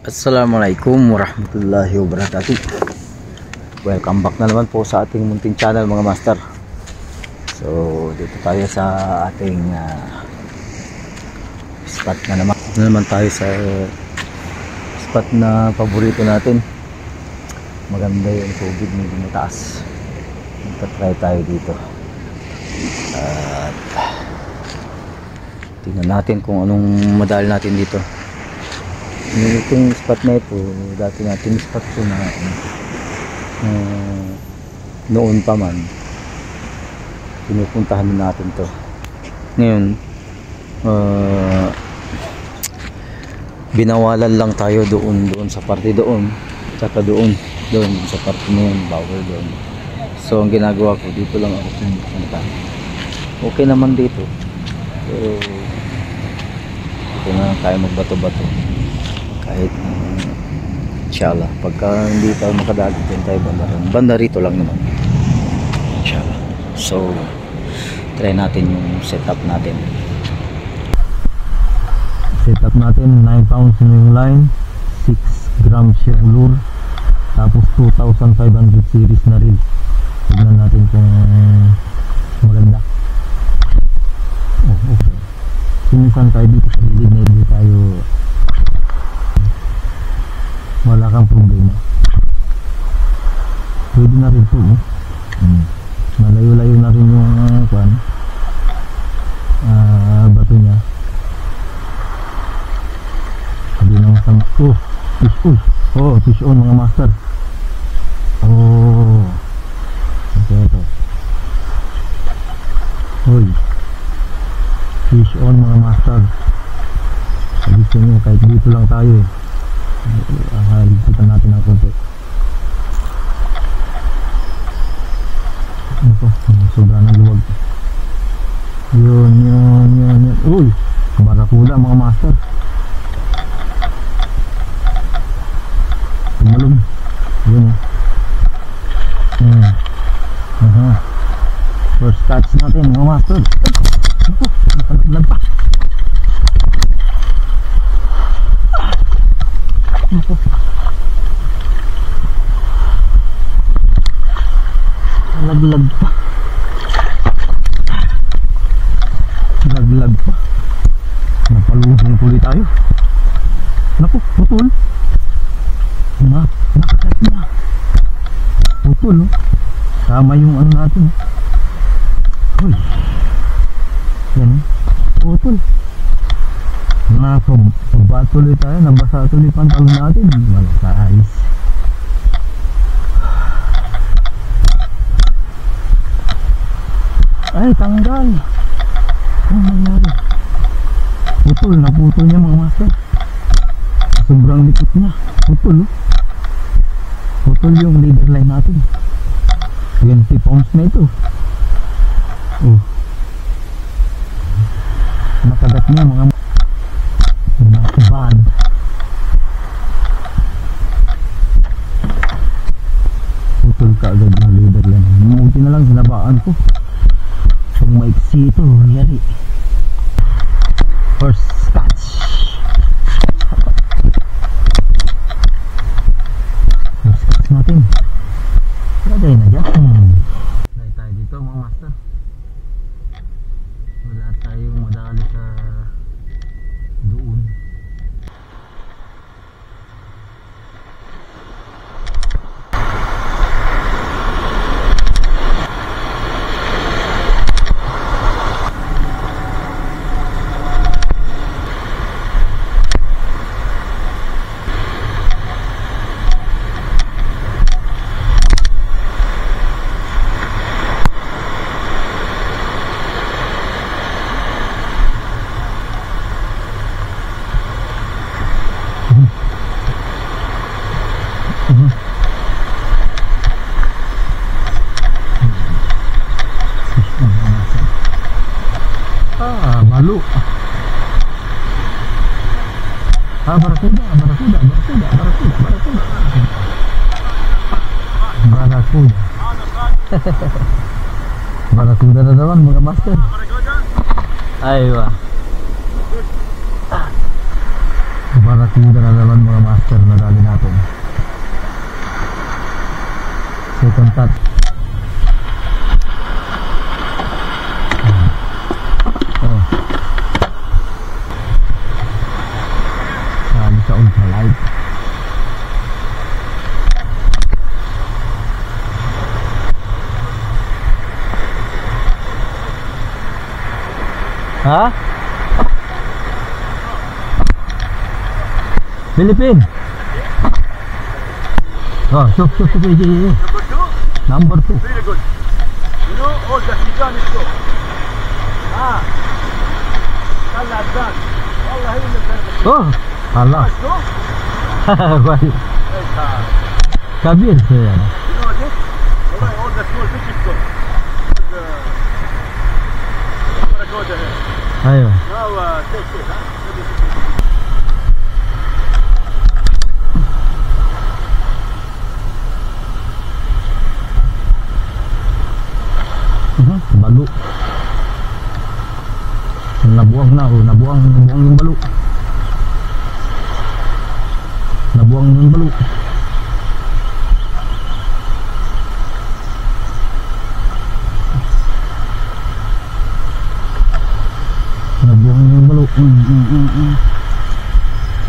Assalamualaikum warahmatullahi wabarakatuh. Welcome back na naman po sa ating munting channel mga master. So dito tayo sa ating spot na naman. Dito naman tayo sa spot na paborito natin. Maganda yung tubig, medyo mataas. Magta-try tayo dito. At tingnan natin kung anong madali natin dito. Itong spot na ito, dati natin spot ito na noon pa man pinupuntahan natin to. Ngayon binawalan lang tayo doon sa parte doon, tsaka doon sa parte na yun, bawal doon. So ang ginagawa ko, dito lang ako pumunta. Okay naman dito, pero dito na lang tayo magbato-bato. Kahit inshallah pagka hindi tayo makadagit din tayo banda rito lang naman inshallah. So try natin yung setup natin. Setup natin 9 pounds yung line, 6 grams yung lure, tapos 2,500 series na reel. Tignan natin kung maganda. Okay. Minsan tayo dito sa gilid na hindi tayo, wala kang problema. Pwede na rin ito, malayo-layo na rin yung bato niya. Hindi na masama. Fish on. Fish on mga master. Ito. Fish on mga master. Gusto nyo kahit dito lang tayo halikitan natin ang konti. Sobra na luwag. Yun. Barakuda mga master. Tumalong. Yun first catch natin mga master. Nakalaglag pa. Laglag pa. Napalubong tuloy tayo. Naku, putol. Nakakat na. Putol, sama yung ano natin. Yan, putol. Pagpatuloy tayo, nabasa tuloy pantalon natin. Malayos. Ay, tanggal. Ano nangyari? Naputol niya mga master. Sobrang likot niya. Putol yung leader line natin. 20 pounds na ito. Makagat niya mga bad. Putol ka agad ng leader line. Mabuti na lang sinabaan ko. Pag maiksi ito, yari. First catch. First catch natin. Lagay na dyan. Lagay tayo dito mga master. Wala tayong madali sa doon. Malu. Barakuda. Barakuda na naman mga master. Aywa. Barakuda na naman mga master na dali natin. Second touch. Oh. Sa ultralight. Ha? Philippine. Oh, so. Number 2. Very good. You know, all the Sudan is good. Ah. Allah Adnan. Allah he will Oh, Allah. Right. Kabir saya. You know this? All the small fish is good. Barakoda here. Ayo. Now take it, huh? Balu. Nabuang na, oh, nabuang yung balu. Nabuang yung balu. Nabuang yung balu.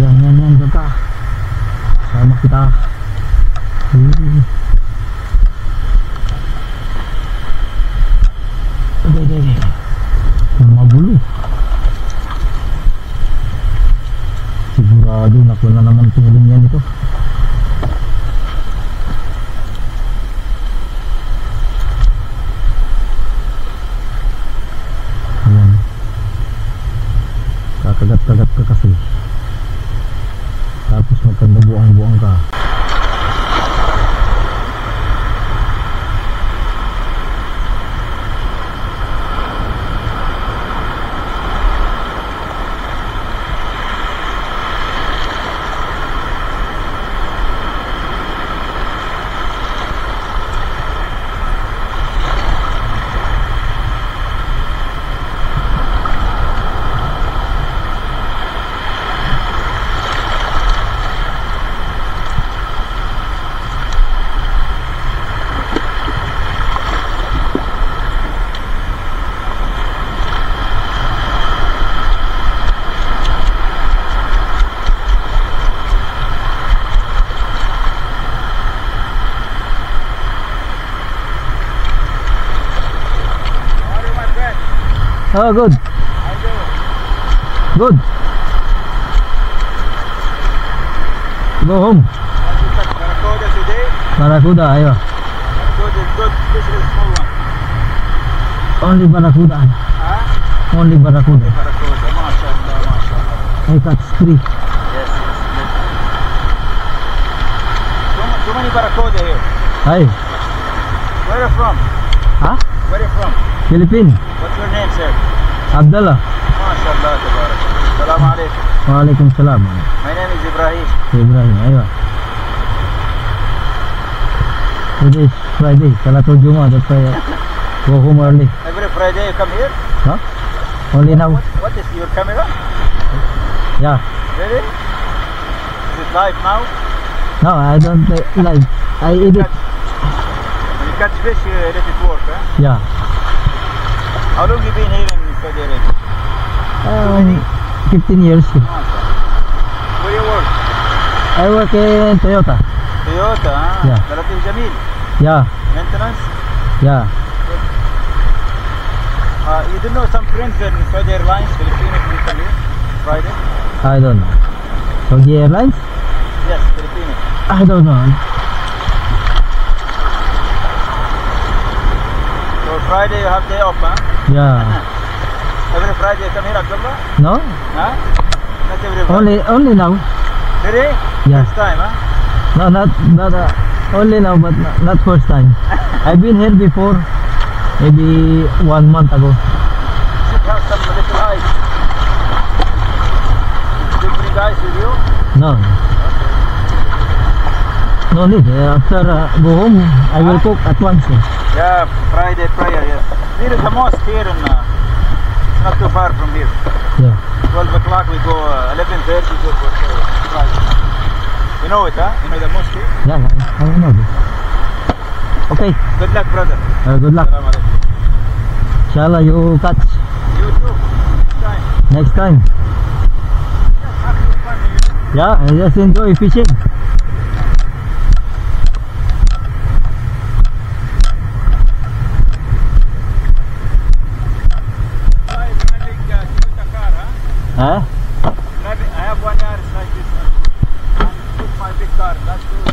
Yan, jaga. Sama kita. Deh. Mabulu. Sigurado nakuha na naman tingin yan ito. Ayan. Kakagat-kagat ka kasi. Tapos magkanda buang-buang ka. Oh, good. Good. Go home. Barakoda today. Barakuda, ayo. Barakoda is good, especially small one. Only Barakuda. Huh? Only Barakuda. Barakoda, mashallah, mashallah. I catch 3. Yes. Too many Barakoda here. Hi. Where are you from? Huh? Where are you from? Philippine. What's your name, sir? Abdullah. MashaAllah, tabarak. Assalamu alaikum. Waalaikumsalam. My name is Ibrahim. Ibrahim, ayo. Today is Friday. Salatul Jummah. That's why go home early. Every Friday you come here? Huh? Only now. What is your camera? Yeah. Really? Is it live now? No, I don't live. I edit. When you catch fish, you let it work, huh? Yeah. How long you been here in Saudi Arabia? 15 years. Where you work? I work in Toyota. Toyota, huh? Yeah. Relative Jamil. Yeah. Maintenance? Yeah. You don't know some friends in Saudi Airlines, Filipinos, who come here Friday? I don't know. Saudi Airlines? Yes, Filipinos. I don't know. So Friday you have day off, huh? Yeah. Every Friday you come here, Abdullah? No? Huh? Not every Friday. Only now. Really? Yeah. First time, huh? No, not only now, but not first time. I've been here before, maybe 1 month ago. You should have some little ice. Did you bring ice with you? No. No need. After go home, I will cook at once. Yeah, Friday prayer, yes. There is a mosque here in not too far from here. Yeah. 12 o'clock we go, 11:30 we go for drive. You know it, huh? You know the mosque? Yeah, I know. Okay. Good luck, brother. Good luck. Assalamu alaikum. Inshallah you catch You too. Time. next time. Yeah, have some fun, you know. Yeah, and just enjoy fishing. Huh? I have 1 hour like this. Put my big car. That's good.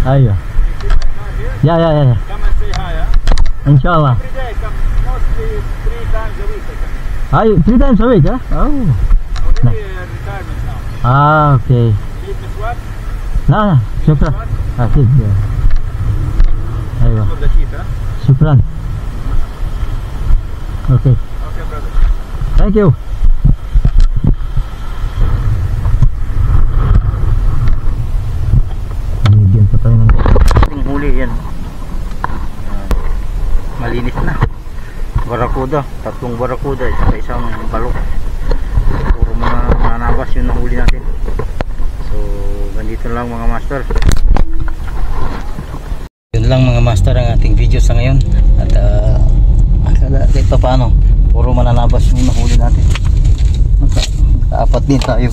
Ayo. You see my car here? Yeah. Come and say hi, huh? Inshallah. Every day, come mostly 3 times a week. I come. 3 times a week, huh? Oh. Already retirement now. Okay. Need Miss what? Nah, syukran. Asik ya. Ayo. For the sheet, huh? Syukran. Okay. Okay, brother. Thank you. Bigyan pa tayo ng huli yan. Malinis na. Barakuda, 3 barakuda sa isang balok. Puro mga nanabas yung nahuli natin. So, ganito lang mga master. Yun lang mga master ang ating video sa ngayon. At kahit pa paano, puro mananabas yung nahuli natin. Nakaapat din tayo.